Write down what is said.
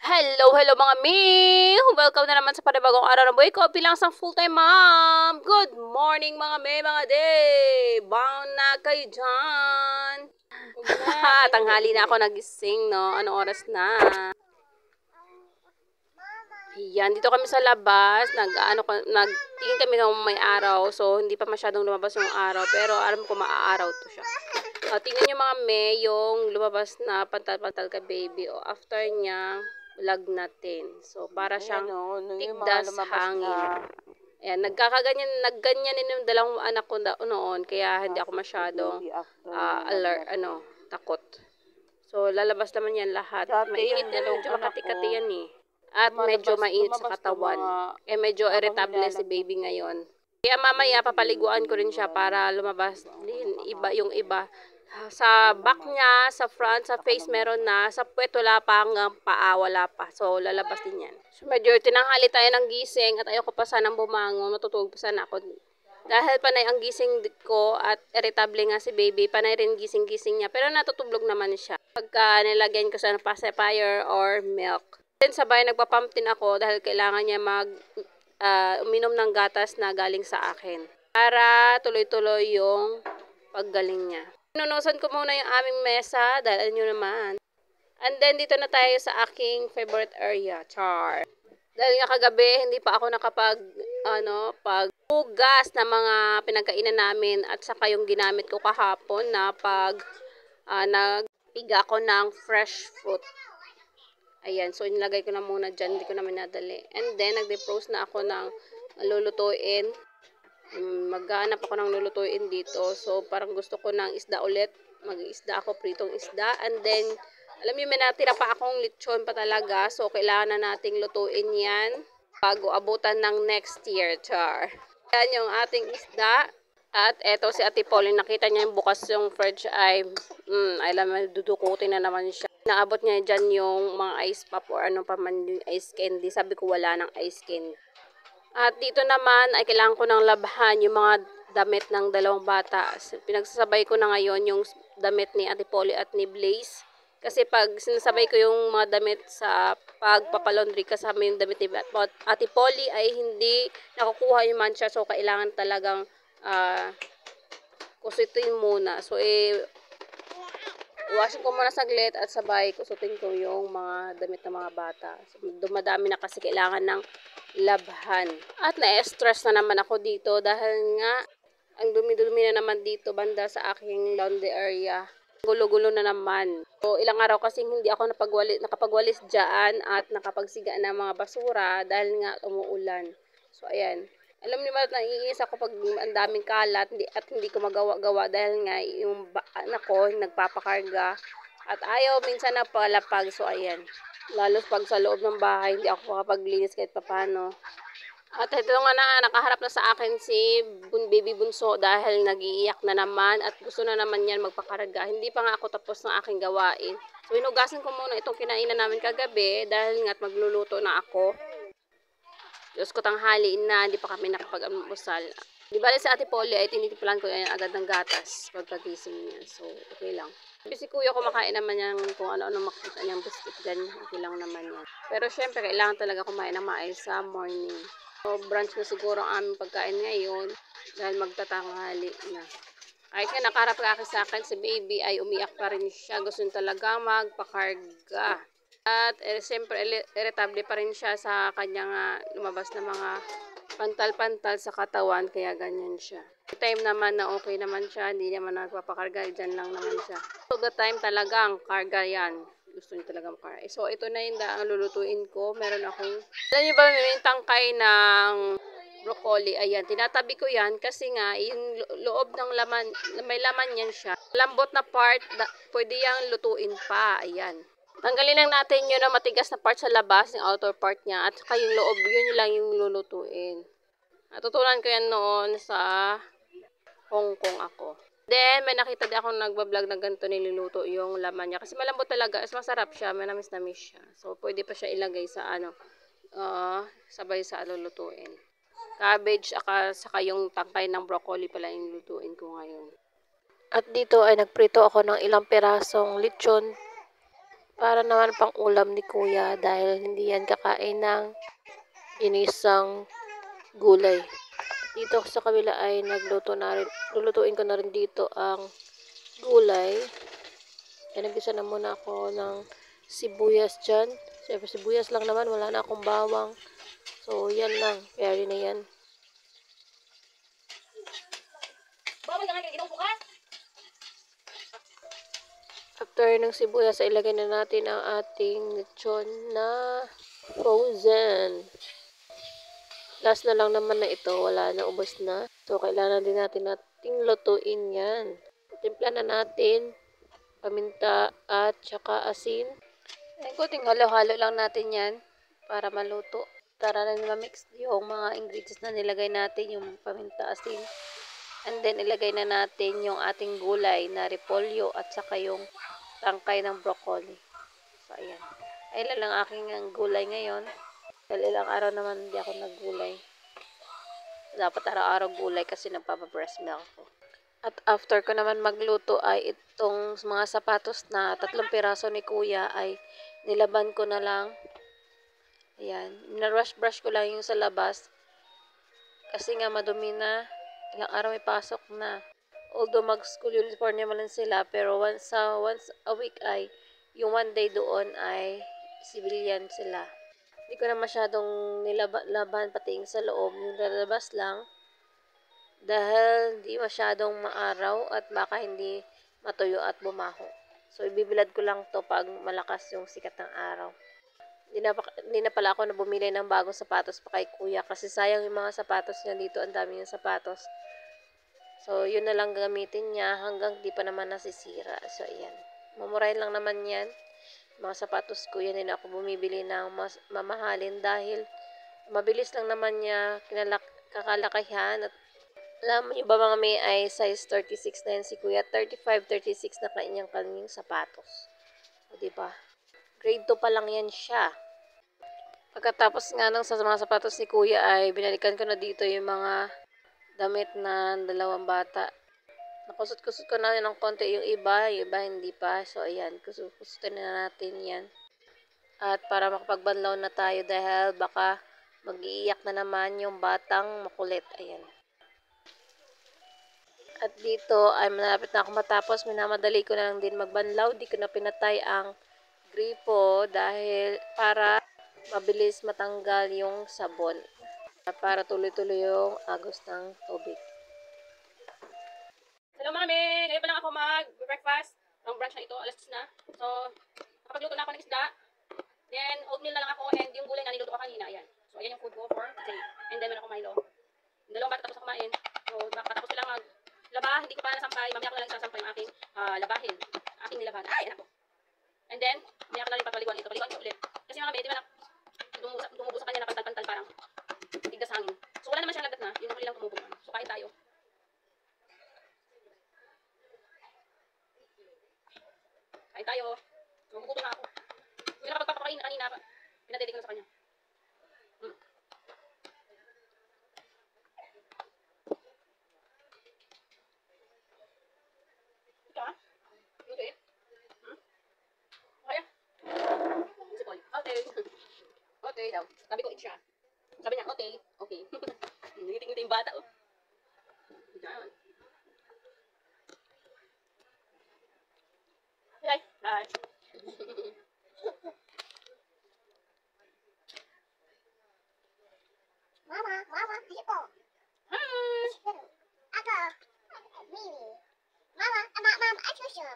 Hello mga mi! Welcome na naman sa panibagong araw ng buhay ko bilang isang full-time mom! Good morning mga mi, mga day! Bound na kayo dyan! Tanghali na ako nagising, no? Anong oras na? Yan, dito kami sa labas. Nagtingin kami ng may araw. So, hindi pa masyadong lumabas yung araw. Pero alam ko maaaraw to siya. Tingnan nyo mga me, yung lumabas na pantal-pantal ka baby. After niya, lagnatin. So, para siyang tigdas hangin. Ayan, nagganyan yung dalawang anak ko noon. Kaya hindi ako masyadong takot. So, lalabas naman yan lahat. Mainit yan, medyo makati-kati yan eh. At medyo mainit sa katawan. Medyo irritable si baby ngayon. Kaya mamaya papaliguan ko rin siya para lumabas din yung iba. Sa back niya, sa front, sa face meron na. Sa puwet wala pa, hanggang paa wala pa. So, lalabas din yan. So, medyo tinanghali tayo ng gising at ayoko pa sanang bumangon. Matutulog pa sana ako. Dahil panay ang gising ko at irritable nga si baby, panay rin gising-gising niya. Pero natutulog naman siya. Pagka nilagyan ko sa pacifier or milk. Then sabay nagpapump din ako dahil kailangan niya uminom ng gatas na galing sa akin. Para tuloy-tuloy yung paggaling niya. Nunusan ko muna yung aming mesa dahil nyo naman. And then dito na tayo sa aking favorite area, char. Dahil nga kagabi hindi pa ako paghugas na mga pinagkainan namin at saka yung ginamit ko kahapon na nagpiga ko ng fresh fruit. Ayan, so inilagay ko na muna dyan, hindi ko naman nadali. And then, nag-defrost na ako ng lulutuin. Maghanap ako ng lulutuin dito. So, parang gusto ko ng isda ulit. Mag-isda ako, pritong isda. And then, alam niyo, may natira pa akong lechon pa talaga. So, kailangan na nating lutuin yan bago abutan ng next year, char. Yan yung ating isda. At eto si Ate Pauline, nakita niya yung bukas yung fridge ay alam mo, dudukutin na naman siya. Naabot niya dyan yung mga ice pop or ano pa man yung ice candy. Sabi ko wala ng ice candy. At dito naman ay kailangan ko ng labhan yung mga damit ng dalawang bata. Pinagsasabay ko na ngayon yung damit ni Ate Polly at ni Blaze. Kasi pag sinasabay ko yung mga damit sa pagpapalaundry kasama yung damit ni Ate Polly ay hindi nakukuha yung mancha. So kailangan talagang kusutin muna. So washing ko muna saglit at sabay kusutin ko yung mga damit ng mga bata. So, dumadami na kasi kailangan ng labhan. At na-stress na naman ako dito dahil nga ang dumi-dumi na naman dito banda sa aking laundry area. Gulo-gulo na naman. So, ilang araw kasi hindi ako nakapagwalis dyan at nakapagsiga ng mga basura dahil nga umuulan. So, ayan. Alam niyo ba, naiinis ako pag ang daming kalat at hindi ko magawa-gawa dahil nga yung anak ko nagpapakarga at ayaw minsan na palapag. So ayan, lalo pag sa loob ng bahay hindi ako makapaglinis kahit papano. At ito nga nakaharap na sa akin si baby bunso dahil nag-iiyak na naman at gusto na naman yan magpakarga. Hindi pa nga ako tapos ng aking gawain. So inugasan ko muna itong kinainan namin kagabi dahil nga't magluluto na ako. Diyos ko, tanghaliin na, hindi pa kami nakapag-almusal. Di ba sa Ate Polly ay tinitipulan ko yan agad ng gatas pagkagising niya. So, okay lang. Si kuya kumakain naman yan kung ano-ano makita niyang biscuit dyan. Okay lang naman yan. Pero syempre, kailangan talaga kumain ng maayos sa morning. So, brunch na siguro ang aming pagkain ngayon dahil magtatanghali na. Kahit nga nakaharap ka sa akin, si baby ay umiyak pa rin siya. Gusto niya talaga magpakarga. At siyempre irritable pa rin siya sa kanyang lumabas na mga pantal-pantal sa katawan, kaya ganyan siya. Time naman na okay naman siya, hindi naman nagpapakarga, dyan lang naman siya. So the time talagang karga yan. Gusto niya talagang karga. So ito na yung lulutuin ko. Meron akong, alam niyo ba, may tangkay ng broccoli. Ayan, tinatabi ko yan kasi nga yung loob ng laman, may laman yan siya. Lambot na part, pwede yang lutuin pa. Ayan. Tanggalin lang natin yun na matigas na part sa labas, yung outer part niya, at saka yung loob, yun lang yung lulutuin. Natutunan ko yan noon sa Hong Kong ako. Then, may nakita din akong nagbablog na ganito niluluto yung laman niya. Kasi malambot talaga, masarap siya, manamis-namis siya. So, pwede pa siya ilagay sa sabay sa lulutuin. Cabbage, saka yung tangkay ng broccoli pala yung lutuin ko ngayon. At dito ay nagprito ako ng ilang pirasong lechon Para naman pang ulam ni Kuya dahil hindi yan kakain ng ginisang gulay. Dito sa kabila ay lulutuin ko na rin dito ang gulay. Nagisa na muna ako ng sibuyas dyan. Siyempre sibuyas lang naman, wala na akong bawang. So yan lang, carry na yan. After ng sibuyas, ay ilagay na natin ang ating lechon na frozen. Last na lang naman na ito, wala na, ubos na. So, kailangan din nating lutuin yan. Timpla na natin, paminta at saka asin. Ayan, kunting halo-halo lang natin yan para maluto. Para na ma-mix yung mga ingredients na nilagay natin, yung paminta, asin. And then, ilagay na natin yung ating gulay na repolyo at saka yung tangkay ng broccoli. So, ayan. Ayan lang aking gulay ngayon. Dahil ilang araw naman hindi ako naggulay. Dapat araw-araw gulay kasi nagpapa-breast milk ko. At after ko naman magluto ay itong mga sapatos na 3 piraso ni Kuya ay nilaban ko na lang. Ayan. Na-rush-brush ko lang yung sa labas. Kasi nga madumi na. Ilang araw may pasok na. Although mag-school uniform naman lang sila, pero once a week ay yung one day doon ay civilian sila. Hindi ko na masyadong nilaban pati sa loob, yung lalabas lang dahil di masyadong maaraw at baka hindi matuyo at bumaho. So ibibilad ko lang to pag malakas yung sikat ng araw. Hindi na pala ako na bumili ng bagong sapatos pa kay Kuya kasi sayang yung mga sapatos niya dito, ang dami yung sapatos. So, yun na lang gamitin niya hanggang di pa naman nasisira. So, ayan. Mamurahin lang naman yan. Mga sapatos ko, yan din ako bumibili ng mas mamahalin dahil mabilis lang naman niya kakalakayan. At alam mo ba mga may ay size 36 na yan si Kuya. 35, 36 na kanyang sapatos. O, diba? Grade 2 pa lang yan siya. Pagkatapos nga ng sa mga sapatos ni Kuya ay binalikan ko na dito yung mga damit na dalawang bata. Nakusot-kusot ko na ng konti yung iba hindi pa. So, ayan, kusot-kusutin na natin yan. At para makapagbanlaw na tayo dahil baka mag-iiyak na naman yung batang makulit. Ayan. At dito ay malapit na ako matapos. Minamadali ko na lang din magbanlaw. Di ko na pinatay ang gripo dahil para mabilis matanggal yung sabon. Para tuloy-tuloy yung agos ng tubig. Hello, Mami! Ngayon pa lang ako mag-breakfast. Ang brunch na ito, alas 10 na. So, nakapagluto na ako ng isda. Then, oatmeal na lang ako and yung gulay na niluto ko kanina. Ayan. So, ayan yung food ko for today. And then, meron ako Milo. Yung dalawang bata tapos ako kumain. So, nakatapos ko lang maglaba. Hindi ko pa nasampay. Mamaya ko na lang sasampay yung aking labahin. Aking nilabahan. Ay, anak ko. And then, mamaya ko na rin papaliguan ito. Paliguan ko ulit. Kasi mga beti, dumubo sa kanya na pantal-pantal parang tigdas hangin. So, wala naman siyang lagat na. Yun ang huli lang tumubo naman. So, kain tayo. Kain tayo. Magugutom na ako. Hindi na kapagpapakain na kanina. Pinadede ko na sa kanya. Ika? Okay. Kaya? Si Paul. Okay. Okay daw. Sabi ko, eat siya. Sabi niya, okay. Okay. Ngiting-ngiting yung bata, oh. Diyan. Okay. Bye. Mama, dito. Hi! Ako, Mimi. Mama, I choose you.